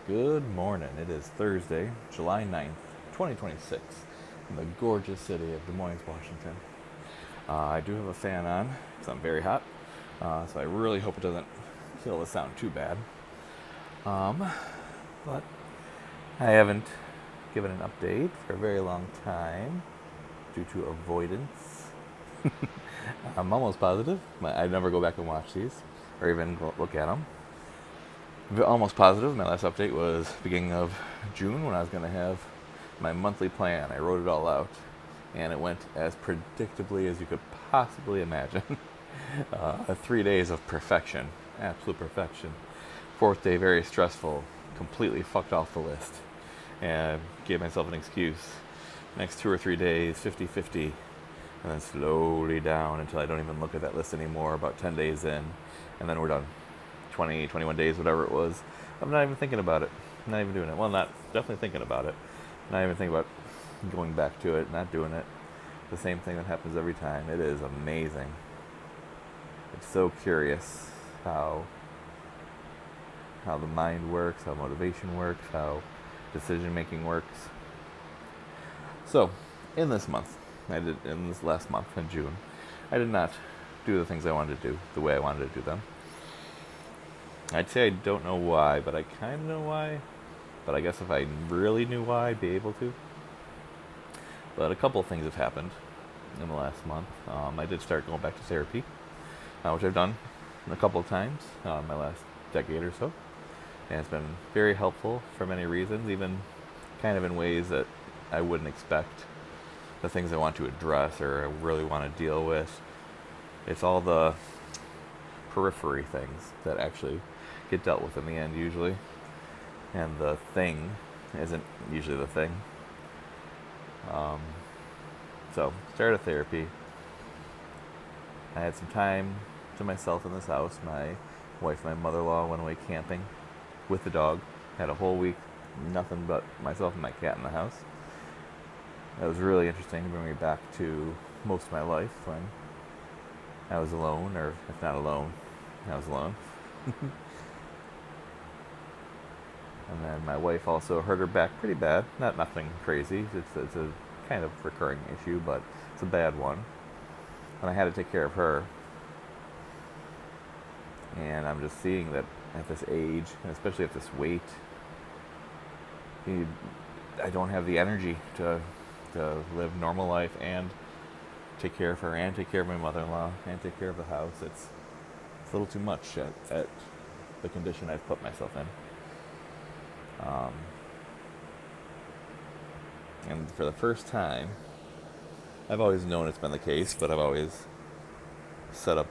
Good morning. It is Thursday, July 9th, 2026, in the gorgeous city of Des Moines, Washington. I do have a fan on because I'm very hot, so I really hope it doesn't kill the sound too bad. But I haven't given an update for a very long time due to avoidance. I'm almost positive. I never go back and watch these or even look at them. Almost positive. My last update was beginning of June when I was going to have my monthly plan. I wrote it all out, and it went as predictably as you could possibly imagine. 3 days of perfection, absolute perfection. Fourth day, very stressful, completely fucked off the list, and gave myself an excuse. Next 2 or 3 days, 50-50, and then slowly down until I don't even look at that list anymore, about 10 days in, and then we're done. 20, 21 days, whatever it was. I'm not even thinking about it. I'm not even doing it. Well, not definitely thinking about it. Not even thinking about going back to it, not doing it. The same thing that happens every time. It is amazing. It's so curious how the mind works, how motivation works, how decision making works. So, in this last month in June, I did not do the things I wanted to do the way I wanted to do them. I'd say I don't know why, but I kind of know why. But I guess if I really knew why, I'd be able to. But a couple of things have happened in the last month. I did start going back to therapy, which I've done a couple of times in my last decade or so. And it's been very helpful for many reasons, even kind of in ways that I wouldn't expect. The things I want to address or I really want to deal with. It's all the periphery things that actually get dealt with in the end usually, and the thing isn't usually the thing. So started therapy. I had some time to myself in this house. My wife and my mother-in-law went away camping with the dog. Had a whole week, nothing but myself and my cat in the house. It was really interesting to bring me back to most of my life when I was alone, or if not alone, I was alone. And then my wife also hurt her back pretty bad. Nothing crazy. It's a kind of recurring issue, but it's a bad one. And I had to take care of her. And I'm just seeing that at this age, and especially at this weight, I don't have the energy to live normal life and take care of her and take care of my mother-in-law and take care of the house. It's a little too much at the condition I've put myself in. And for the first time, I've always known it's been the case, but I've always set up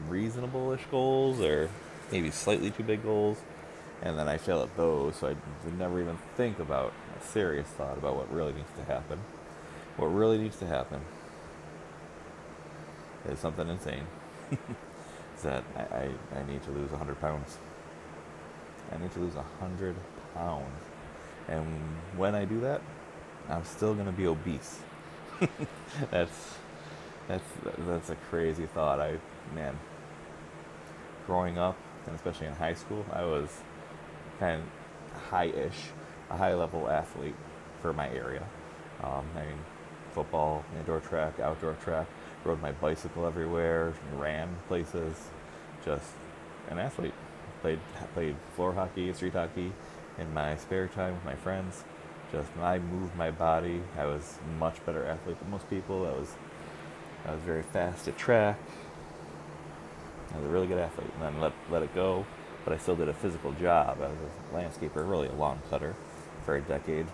reasonable-ish goals or maybe slightly too big goals, and then I fail at those, so I would never even think about a serious thought about what really needs to happen. What really needs to happen is something insane. Is that I need to lose 100 pounds. I need to lose 100 pounds. And when I do that, I'm still going to be obese. that's a crazy thought. Growing up, and especially in high school, I was kind of a high-level athlete for my area. Football, indoor track, outdoor track, rode my bicycle everywhere, ran places, just an athlete. Played floor hockey, street hockey in my spare time with my friends. I moved my body. I was a much better athlete than most people. I was very fast at track. I was a really good athlete, and then let it go. But I still did a physical job. I was a landscaper, really a lawn cutter for a decade,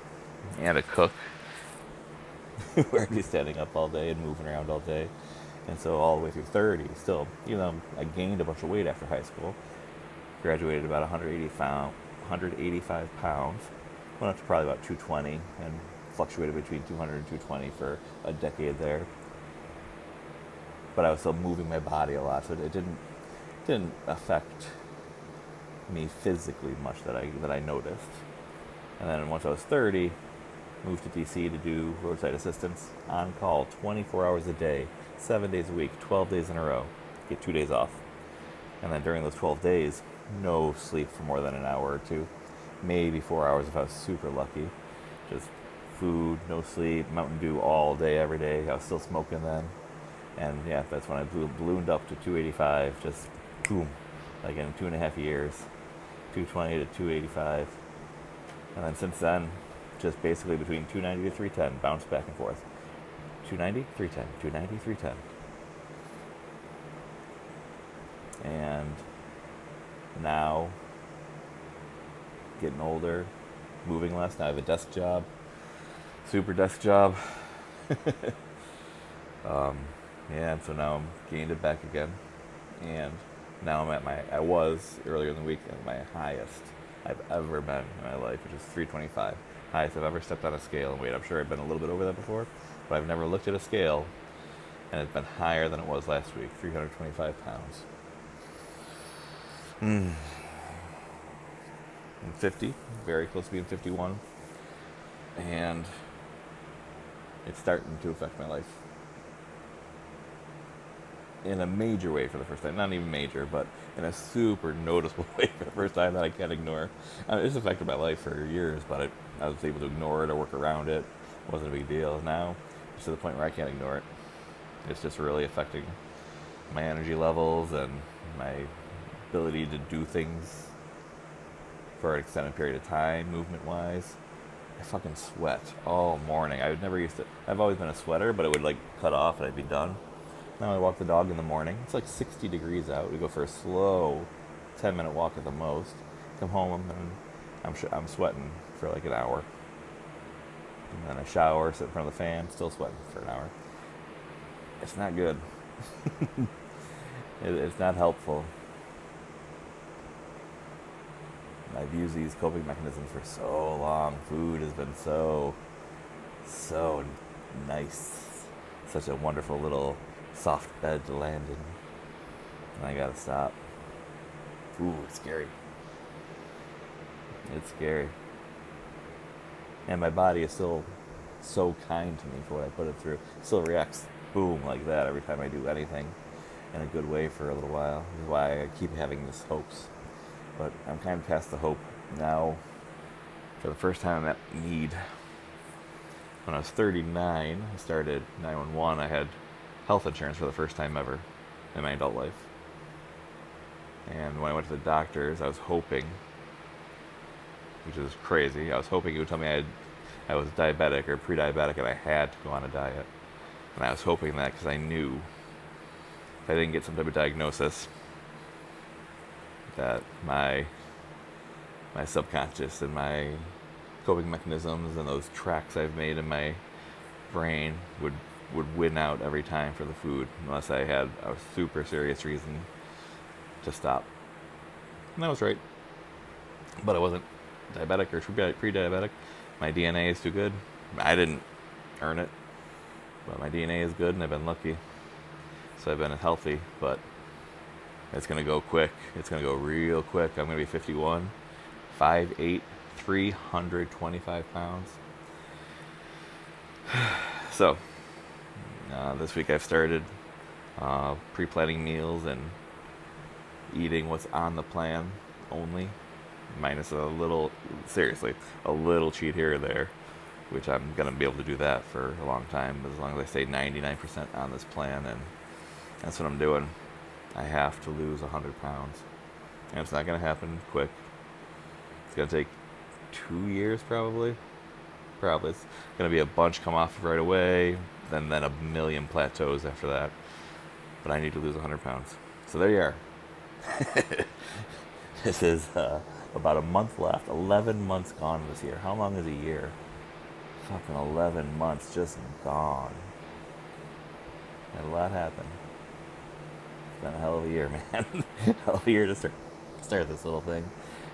and a cook, where I'd be standing up all day and moving around all day. And so all the way through 30, still, I gained a bunch of weight after high school. Graduated about 185 pounds. Went up to probably about 220 and fluctuated between 200 and 220 for a decade there. But I was still moving my body a lot, so it didn't affect me physically much that I noticed. And then once I was 30, moved to DC to do roadside assistance on call 24 hours a day, 7 days a week, 12 days in a row. Get 2 days off. And then during those 12 days, no sleep for more than an hour or two. maybe 4 hours if I was super lucky. Just food, no sleep, Mountain Dew all day, every day. I was still smoking then. And yeah, that's when I ballooned up to 285, just boom, like in 2.5 years, 220 to 285. And then since then, just basically between 290 to 310, bounced back and forth. 290, 310, 290, 310. And now, getting older, moving less. Now I have a desk job, super desk job. Yeah, and so now I'm gained it back again. And now I'm at I was earlier in the week at my highest I've ever been in my life, which is 325. Highest I've ever stepped on a scale and weight. I'm sure I've been a little bit over that before, but I've never looked at a scale and it's been higher than it was last week, 325 pounds. I'm 50, very close to being 51, and it's starting to affect my life in a major way for the first time. Not even major, but in a super noticeable way for the first time that I can't ignore. It's affected my life for years, but I was able to ignore it or work around it. It wasn't a big deal. Now it's to the point where I can't ignore it. It's just really affecting my energy levels and my ability to do things for an extended period of time, movement-wise. I fucking sweat all morning. I've always been a sweater, but it would like cut off and I'd be done. Now I walk the dog in the morning. It's like 60 degrees out. We go for a slow 10-minute walk at the most. Come home and I'm sweating for like an hour. And then I shower, sit in front of the fan, still sweating for an hour. It's not good. It's not helpful. I've used these coping mechanisms for so long. Food has been so nice. Such a wonderful little soft bed to land in. And I gotta stop. Ooh, it's scary. It's scary. And my body is still so kind to me for what I put it through. It still reacts boom like that every time I do anything in a good way for a little while. This is why I keep having this hopes. But I'm kind of past the hope now. For the first time, I'm at need. When I was 39, I started 911. I had health insurance for the first time ever in my adult life. And when I went to the doctors, I was hoping, which is crazy, I was hoping it would tell me I was diabetic or pre-diabetic and I had to go on a diet. And I was hoping that because I knew if I didn't get some type of diagnosis, that my subconscious and my coping mechanisms and those tracks I've made in my brain would win out every time for the food, unless I had a super serious reason to stop. And that was right. But I wasn't diabetic or pre-diabetic. My DNA is too good. I didn't earn it, but my DNA is good and I've been lucky. So I've been healthy, but it's going to go quick. It's going to go real quick. I'm going to be 51, 5'8", 325 pounds. So, this week I've started pre-planning meals and eating what's on the plan only, minus a little cheat here or there, which I'm going to be able to do that for a long time, as long as I stay 99% on this plan, and that's what I'm doing. I have to lose 100 pounds. And it's not going to happen quick. It's going to take 2 years probably. It's going to be a bunch come off right away, then a million plateaus after that. But I need to lose 100 pounds. So there you are. This is about a month left. 11 months gone this year. How long is a year? Fucking 11 months just gone. Had a lot happen. It's been a hell of a year, man. Hell of a year to start this little thing.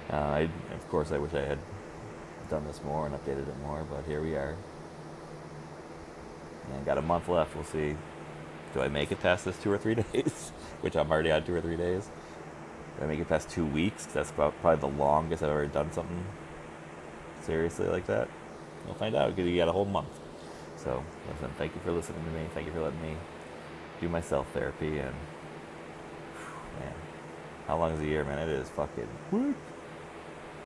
Of course, I wish I had done this more and updated it more, but here we are. And got a month left. We'll see. Do I make it past this 2 or 3 days? Which I'm already on 2 or 3 days. Do I make it past 2 weeks? 'Cause that's probably the longest I've ever done something seriously like that. We'll find out, because you got a whole month. So, listen, thank you for listening to me. Thank you for letting me do my self-therapy. And, man, how long is a year, man? It is fucking quick.